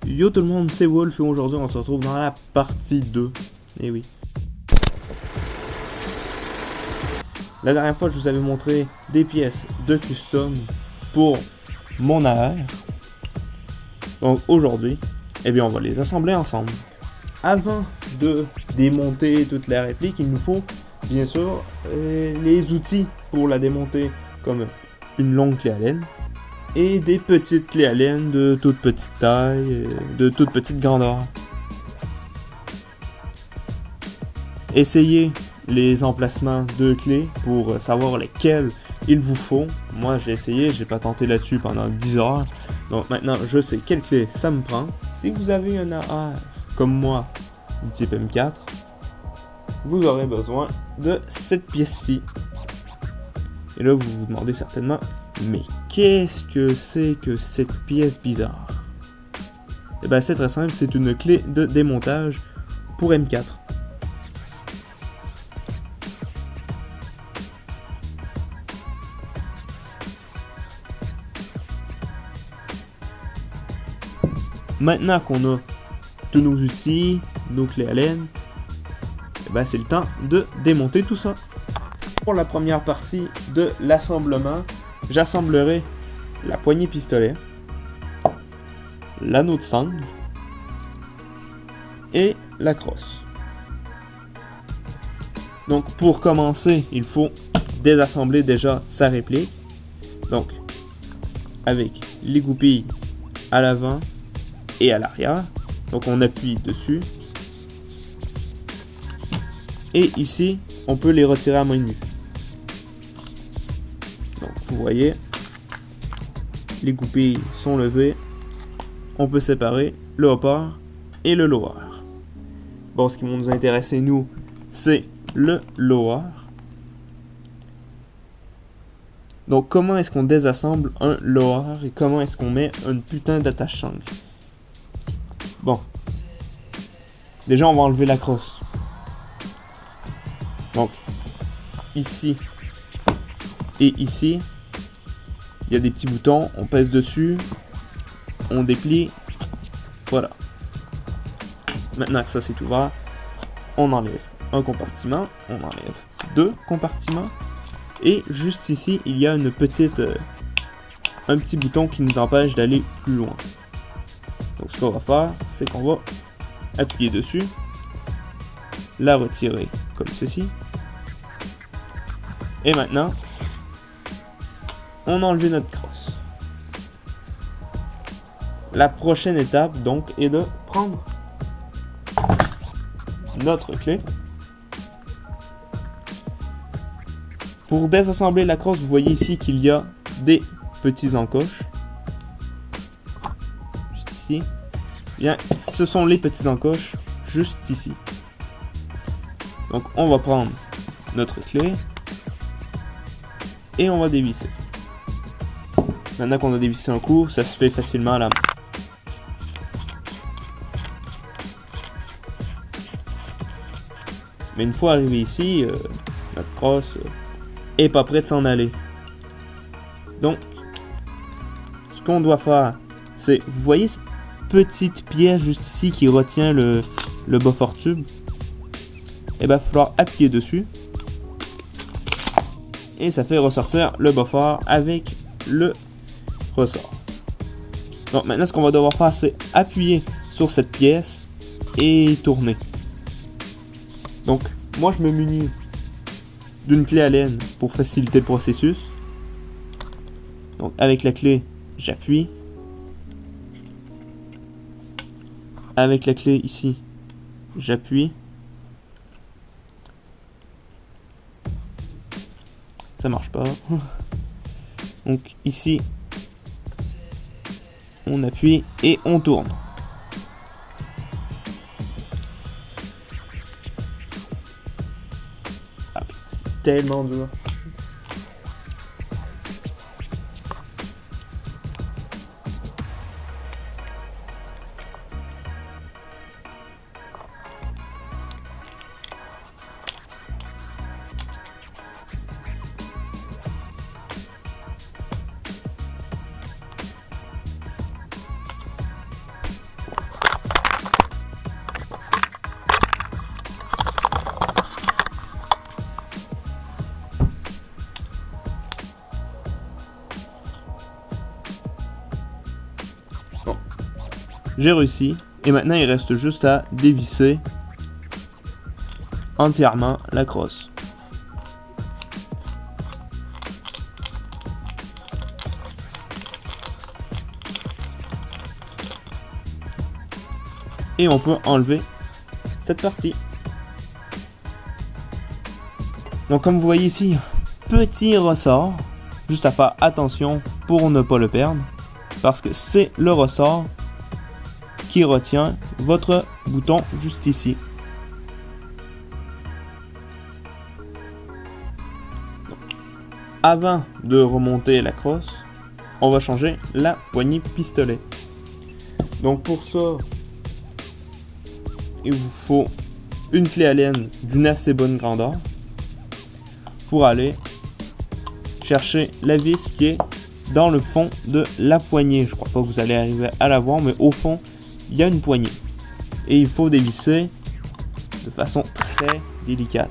Yo tout le monde, c'est Wolf et aujourd'hui on se retrouve dans la partie 2. Eh oui. La dernière fois je vous avais montré des pièces de custom pour mon AR. Donc aujourd'hui, eh bien on va les assembler ensemble. Avant de démonter toute la réplique, il nous faut bien sûr les outils pour la démonter, comme une longue clé Allen et des petites clés Allen de toute petite taille, de toute petite grandeur. Essayez les emplacements de clés pour savoir lesquels il vous faut. Moi j'ai essayé, j'ai pas tenté là-dessus pendant 10 heures. Donc maintenant je sais quelle clé ça me prend. Si vous avez un AR comme moi, du type M4, vous aurez besoin de cette pièce-ci. Et là vous vous demandez certainement, mais qu'est-ce que c'est que cette pièce bizarre? Et bien c'est très simple, c'est une clé de démontage pour M4. Maintenant qu'on a tous nos outils, nos clés Allen, et ben c'est le temps de démonter tout ça. Pour la première partie de l'assemblement, j'assemblerai la poignée pistolet, l'anneau de sangle et la crosse. Donc pour commencer, il faut désassembler déjà sa réplique. Donc avec les goupilles à l'avant et à l'arrière. Donc on appuie dessus. Et ici, on peut les retirer à main nue. Donc vous voyez, les goupilles sont levées. On peut séparer le hopper et le lower. Bon, ce qui va nous intéresser nous, c'est le lower. Donc comment est-ce qu'on désassemble un lower et comment est-ce qu'on met une putain d'attache sangle? Bon, déjà on va enlever la crosse. Donc ici et ici, il y a des petits boutons, on pèse dessus, on déplie, voilà. Maintenant que ça c'est ouvert, on enlève un compartiment, on enlève deux compartiments, et juste ici il y a une petite, un petit bouton qui nous empêche d'aller plus loin. Donc ce qu'on va faire, c'est qu'on va appuyer dessus, la retirer comme ceci, et maintenant on a enlevé notre crosse. La prochaine étape donc est de prendre notre clé. Pour désassembler la crosse, vous voyez ici qu'il y a des petits encoches. Juste ici. Bien, ce sont les petits encoches juste ici. Donc on va prendre notre clé et on va dévisser. Maintenant qu'on a dévissé un coup, ça se fait facilement à la main. Mais une fois arrivé ici, notre crosse est pas prêt de s'en aller. Donc, ce qu'on doit faire, c'est, vous voyez cette petite pièce juste ici qui retient le buffer tube? Et bien, il va falloir appuyer dessus. Et ça fait ressortir le buffer avec le ressort. Donc maintenant, ce qu'on va devoir faire, c'est appuyer sur cette pièce et tourner. Donc, moi, je me munis d'une clé Allen pour faciliter le processus. Donc, avec la clé, j'appuie. Avec la clé ici, j'appuie. Ça marche pas. Donc, ici, on appuie et on tourne. Tellement dur. J'ai réussi. Et maintenant, il reste juste à dévisser entièrement la crosse. Et on peut enlever cette partie. Donc comme vous voyez ici, petit ressort. Juste à faire attention pour ne pas le perdre. Parce que c'est le ressort qui retient votre bouton juste ici. Donc, avant de remonter la crosse, on va changer la poignée pistolet. Donc pour ça, il vous faut une clé Allen d'une assez bonne grandeur pour aller chercher la vis qui est dans le fond de la poignée. Je crois pas que vous allez arriver à la voir, mais au fond, il y a une poignée. Et il faut dévisser de façon très délicate.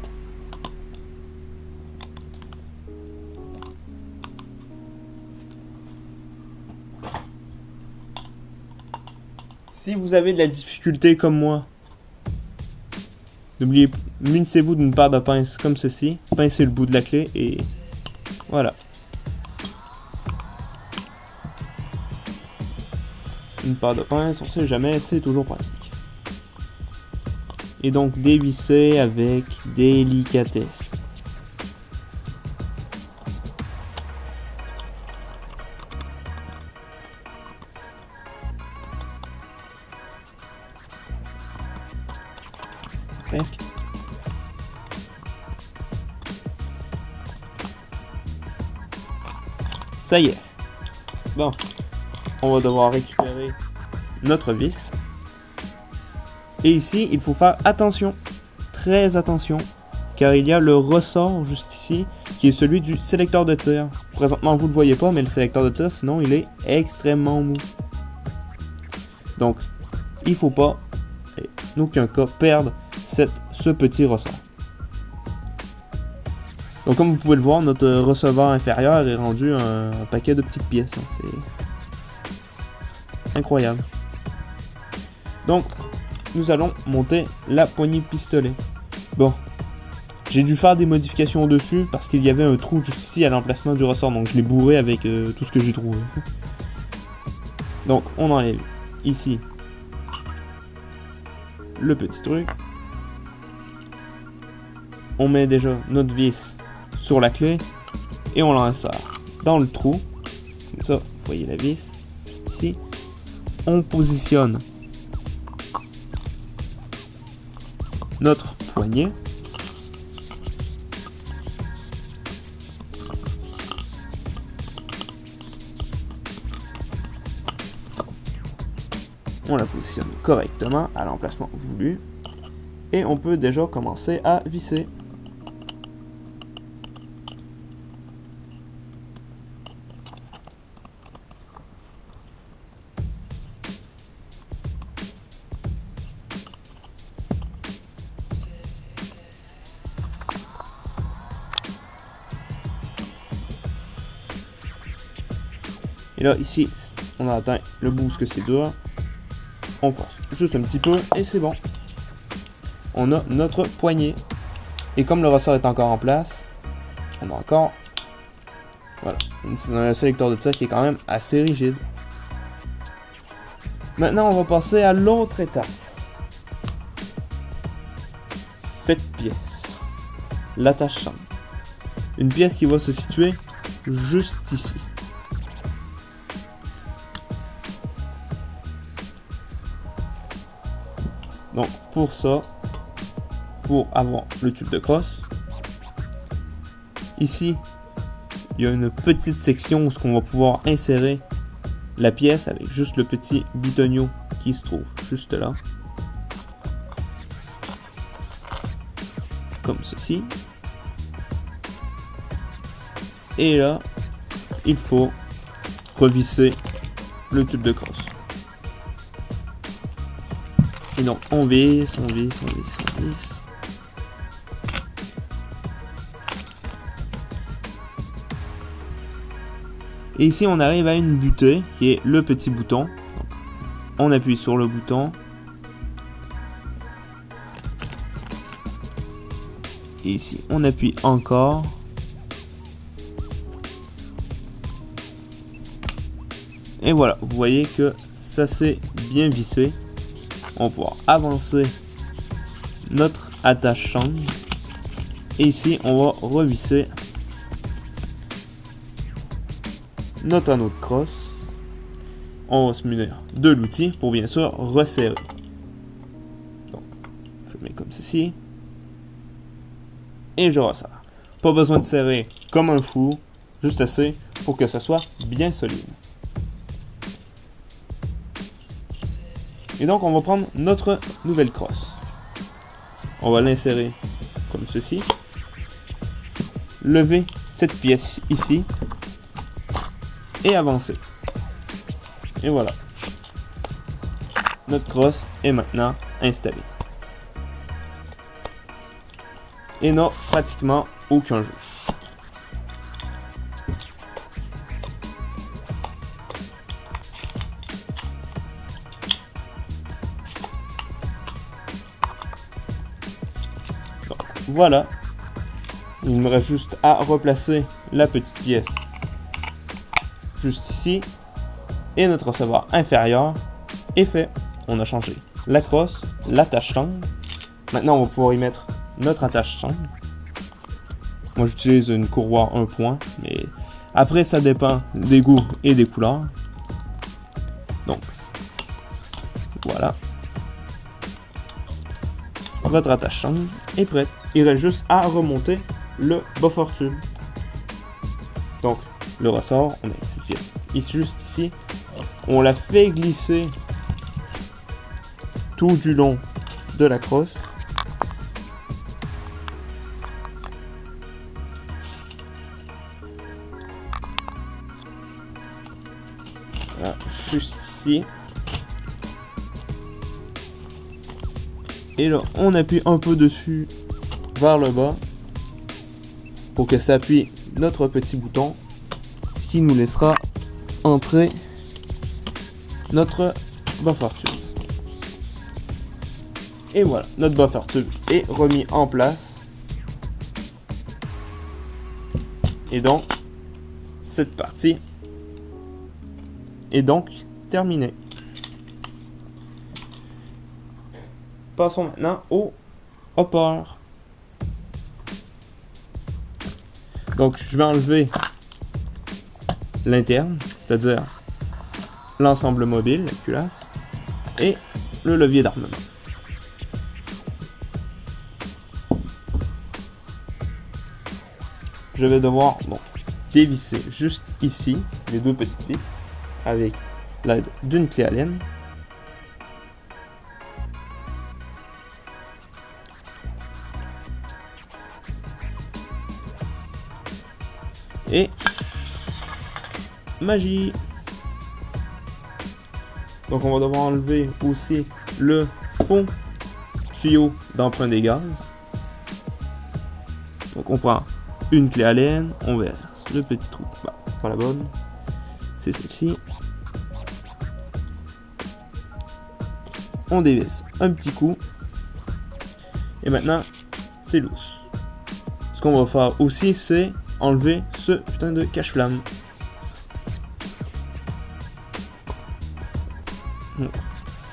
Si vous avez de la difficulté comme moi, n'oubliez, munissez-vous d'une paire de pinces comme ceci. Pincez le bout de la clé et voilà. Une paire de pinces, on sait jamais, c'est toujours pratique. Et donc dévisser avec délicatesse. Presque. Ça y est. Bon. On va devoir récupérer notre vis. Et ici, il faut faire attention. Très attention. Car il y a le ressort juste ici, qui est celui du sélecteur de tir. Présentement, vous ne le voyez pas, mais le sélecteur de tir, sinon, il est extrêmement mou. Donc, il ne faut pas, en aucun cas, perdre ce petit ressort. Donc comme vous pouvez le voir, notre receveur inférieur est rendu un paquet de petites pièces. C'est incroyable. Donc, nous allons monter la poignée pistolet. Bon, j'ai dû faire des modifications dessus parce qu'il y avait un trou juste ici à l'emplacement du ressort. Donc je l'ai bourré avec tout ce que j'ai trouvé. Donc on enlève ici le petit truc. On met déjà notre vis sur la clé et on l'insère dans le trou. Comme ça, vous voyez la vis ici. On positionne notre poignet. On la positionne correctement à l'emplacement voulu. Et on peut déjà commencer à visser. Et là, ici, on a atteint le bout parce que c'est dur. On force juste un petit peu et c'est bon. On a notre poignet. Et comme le ressort est encore en place, on a encore, voilà, un sélecteur de tir qui est quand même assez rigide. Maintenant, on va passer à l'autre étape. Cette pièce, l'attachant. Une pièce qui va se situer juste ici. Donc pour ça, pour avoir le tube de crosse, ici, il y a une petite section où on va pouvoir insérer la pièce avec juste le petit bitonio qui se trouve juste là. Comme ceci. Et là, il faut revisser le tube de crosse. Et donc, on visse, on visse, on visse, on visse. Et ici, on arrive à une butée qui est le petit bouton. Donc, On appuie sur le bouton. Et ici, on appuie encore. Et voilà, vous voyez que ça s'est bien vissé. On va pouvoir avancer notre attache-sangle. Et ici, on va revisser notre anneau de crosse. On va se munir de l'outil pour bien sûr resserrer. Donc, je mets comme ceci. Et je resserre. Pas besoin de serrer comme un fou, juste assez pour que ça soit bien solide. Et donc on va prendre notre nouvelle crosse. On va l'insérer comme ceci. Lever cette pièce ici. Et avancer. Et voilà. Notre crosse est maintenant installée. Et n'a pratiquement aucun jeu. Donc, voilà. Il me reste juste à replacer la petite pièce juste ici. Et notre recevoir inférieur est fait. On a changé la crosse, l'attache-sangle. Maintenant, on va pouvoir y mettre notre attache-sangle. Moi, j'utilise une courroie 1 point, mais après, ça dépend des goûts et des couleurs. Donc, voilà. Votre attache-sangle est prête. Il reste juste à remonter le buffer tube. Donc, le ressort, on met cette pièce juste ici. On la fait glisser tout du long de la crosse. Voilà, juste ici. Et là, on appuie un peu dessus vers le bas pour que ça appuie notre petit bouton, ce qui nous laissera entrer notre buffer tube. Et voilà, notre buffer tube est remis en place. Et donc, cette partie est donc terminée. Passons maintenant au hopper. Donc, je vais enlever l'interne, c'est-à-dire l'ensemble mobile, la culasse, et le levier d'armement. Je vais devoir donc dévisser juste ici les deux petites vis avec l'aide d'une clé Allen. Et magie. Donc on va devoir enlever aussi le fond tuyau d'emprunt des gaz. Donc on prend une clé Allen, on verse le petit trou. Bah, pas la bonne, c'est celle-ci. On dévisse un petit coup. Et maintenant, c'est lousse. Ce qu'on va faire aussi, c'est enlever ce putain de cache-flamme.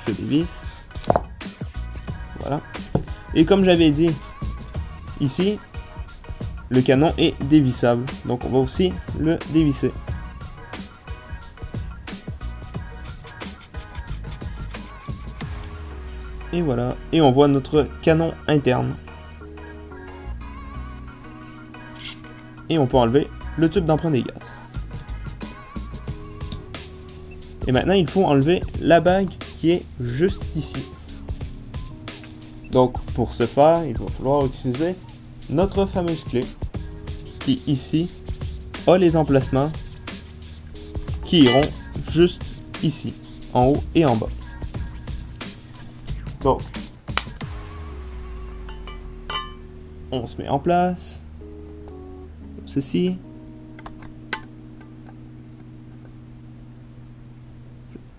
Je dévisse. Voilà. Et comme j'avais dit, ici, le canon est dévissable. Donc on va aussi le dévisser. Et voilà. Et on voit notre canon interne. Et on peut enlever le tube d'emprunt des gaz. Et maintenant, il faut enlever la bague qui est juste ici. Donc, pour ce faire, il va falloir utiliser notre fameuse clé qui, ici, a les emplacements qui iront juste ici, en haut et en bas. Donc, on se met en place. Ceci.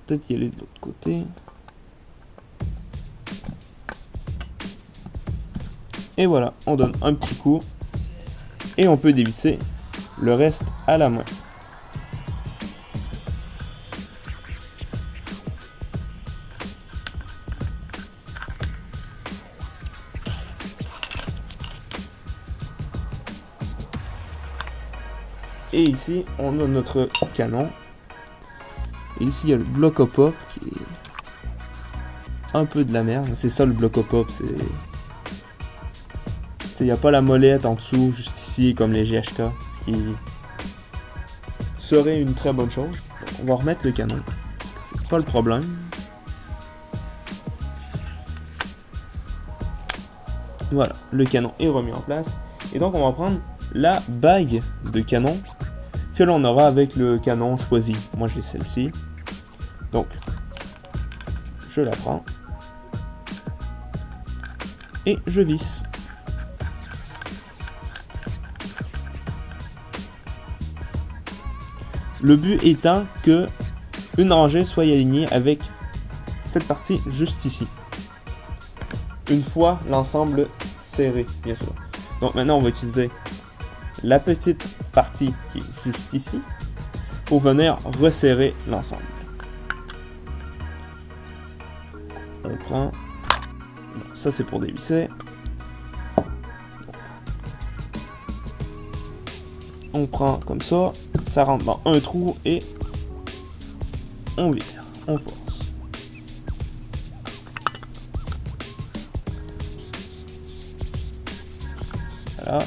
peut-être y aller de l'autre côté. Et voilà, on donne un petit coup. Et on peut dévisser le reste à la main. Et ici, on a notre canon. Et ici, il y a le bloc au pop qui est un peu de la merde. C'est ça le bloc au pop, c'est... Il n'y a pas la molette en dessous, juste ici, comme les GHK. Ce qui serait une très bonne chose. On va remettre le canon. C'est pas le problème. Voilà, le canon est remis en place. Et donc, on va prendre la bague de canon que l'on aura avec le canon choisi. Moi, j'ai celle-ci. Donc, je la prends. Et je visse. Le but étant que une rangée soit alignée avec cette partie juste ici. Une fois l'ensemble serré, bien sûr. Donc maintenant, on va utiliser la petite partie qui est juste ici pour venir resserrer l'ensemble. On prend... Ça, c'est pour dévisser. On prend comme ça. Ça rentre dans un trou et on vire, on force. Voilà.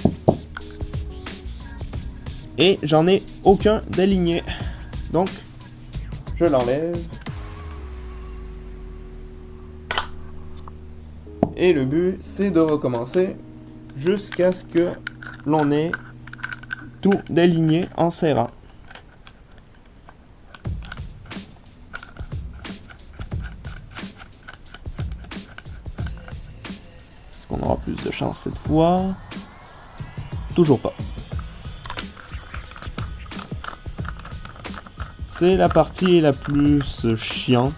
Et j'en ai aucun d'aligné. Donc, je l'enlève. Et le but, c'est de recommencer jusqu'à ce que l'on ait tout d'aligné en serrant. Est-ce qu'on aura plus de chance cette fois? Toujours pas. C'est la partie la plus chiante.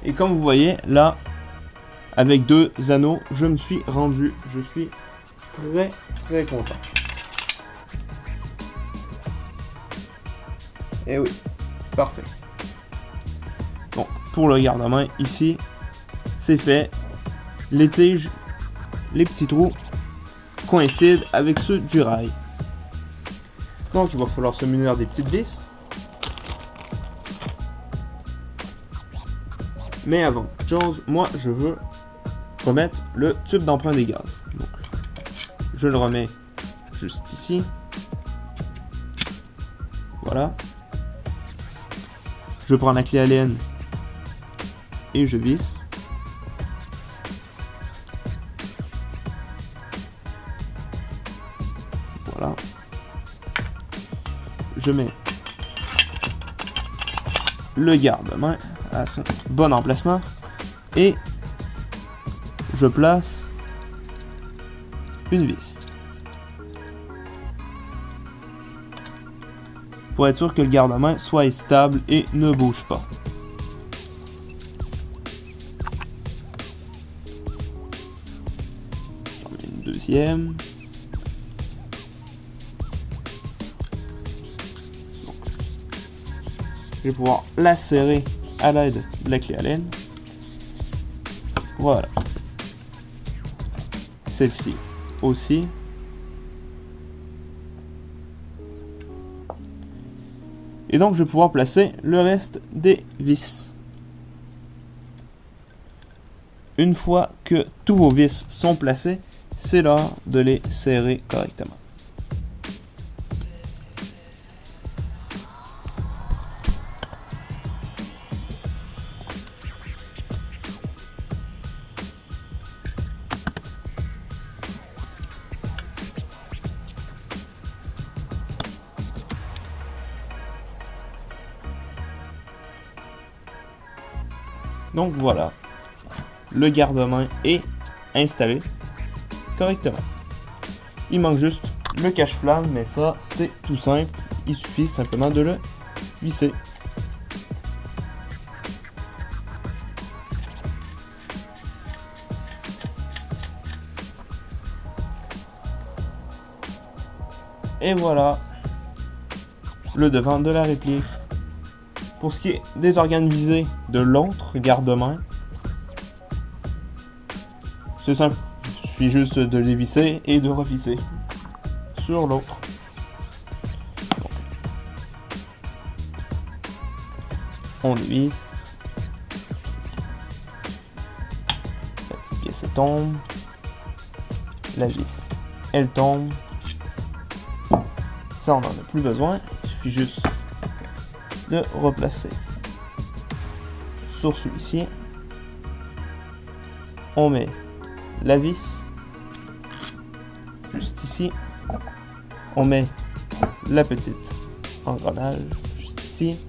Et comme vous voyez, là, avec 2 anneaux, je me suis rendu. Je suis très très content. Et oui, parfait. Donc, pour le garde-main, ici, c'est fait. Les tiges, les petits trous coïncident avec ceux du rail. Donc, il va falloir se munir des petites vis. Mais avant toute chose, moi, je veux remettre le tube d'emprunt des gaz. Donc, je le remets juste ici. Voilà. Je prends la clé Allen et je visse. Voilà. Je mets le garde-main à son bon emplacement et je place une vis pour être sûr que le garde-main soit stable et ne bouge pas. J'en mets une deuxième. Je vais pouvoir la serrer à l'aide de la clé Allen. Voilà. Celle-ci aussi. Et donc je vais pouvoir placer le reste des vis. Une fois que tous vos vis sont placés, c'est l'heure de les serrer correctement. Donc voilà, le garde-main est installé correctement. Il manque juste le cache-flamme, mais ça c'est tout simple, il suffit simplement de le visser. Et voilà le devant de la réplique. Pour ce qui est des organes visés de l'autre garde-main, c'est simple, il suffit juste de les visser et de revisser sur l'autre. On dévisse. La petite pièce elle tombe. La vis elle tombe. Ça on n'en a plus besoin, il suffit juste de replacer sur celui-ci. On met la vis juste ici. On met la petite engrenage juste ici.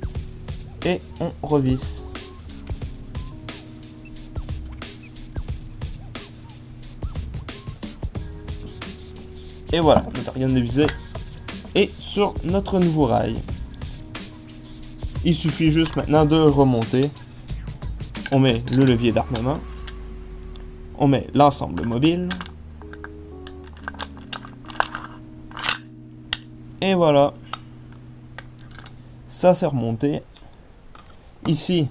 Et on revisse. Et voilà, notre organe de visée est sur notre nouveau rail. Il suffit juste maintenant de remonter. On met le levier d'armement. On met l'ensemble mobile. Et voilà. Ça c'est remonté. Ici,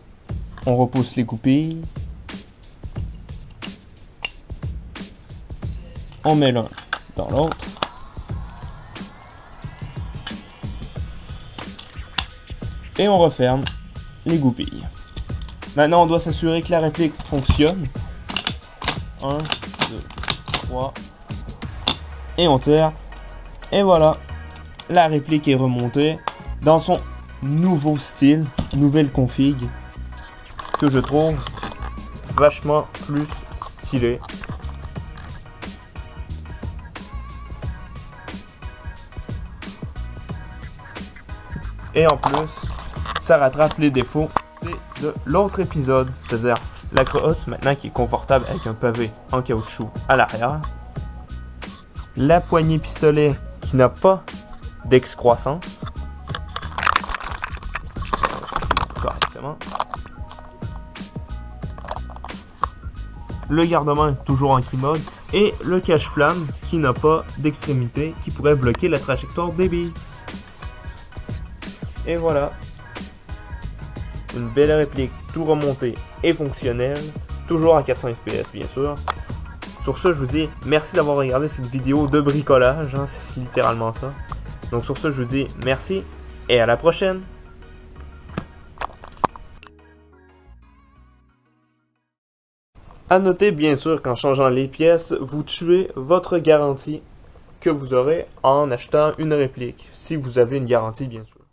on repousse les goupilles. On met l'un dans l'autre. Et on referme les goupilles. Maintenant, on doit s'assurer que la réplique fonctionne. 1, 2, 3. Et on tire. Et voilà. La réplique est remontée dans son nouveau style, nouvelle config, que je trouve vachement plus stylé. Et en plus, ça rattrape les défauts de l'autre épisode, c'est-à-dire la crosse maintenant qui est confortable avec un pavé en caoutchouc à l'arrière, la poignée pistolet qui n'a pas d'excroissance correctement, le garde-main toujours en mode et le cache-flamme qui n'a pas d'extrémité qui pourrait bloquer la trajectoire des billes. Et voilà, une belle réplique tout remontée et fonctionnelle, toujours à 400 fps bien sûr. Sur ce, je vous dis merci d'avoir regardé cette vidéo de bricolage, hein, c'est littéralement ça. Donc sur ce, je vous dis merci et à la prochaine. À noter bien sûr qu'en changeant les pièces, vous tuez votre garantie que vous aurez en achetant une réplique, si vous avez une garantie bien sûr.